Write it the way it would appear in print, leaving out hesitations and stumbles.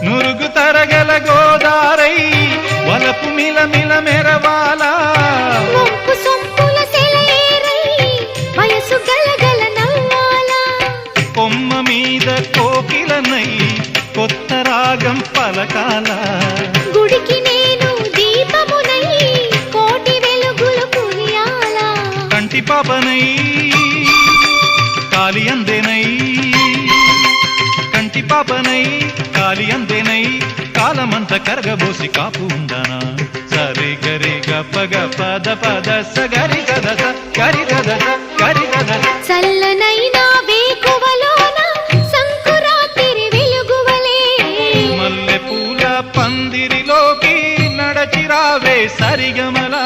నురుగు తరగల గోదారై వలపు మిలమిల మెరవాల వంపు సొంపుల సెలయేరై వయసు గలగల నవ్వాల కొమ్మ మీద కోకిలనై కొత్త రాగం పలకాల గుడికి నేను దీపమునై కోటి వెలుగులు కురియాల కంటి పాపనై కాలి అందేనై కంటి పాపనై కాలి అందేనై కాలమంత కరగబోసి కాపు ఉందనా సరి గరి గప పద పద సగరి గద గరి గద గరి గద చల్లనైనా వేకువలోన సంకురాతిరి వెలుగువలే మల్లె పూల పందిరిలోకి నడచిరావే సరిగమలా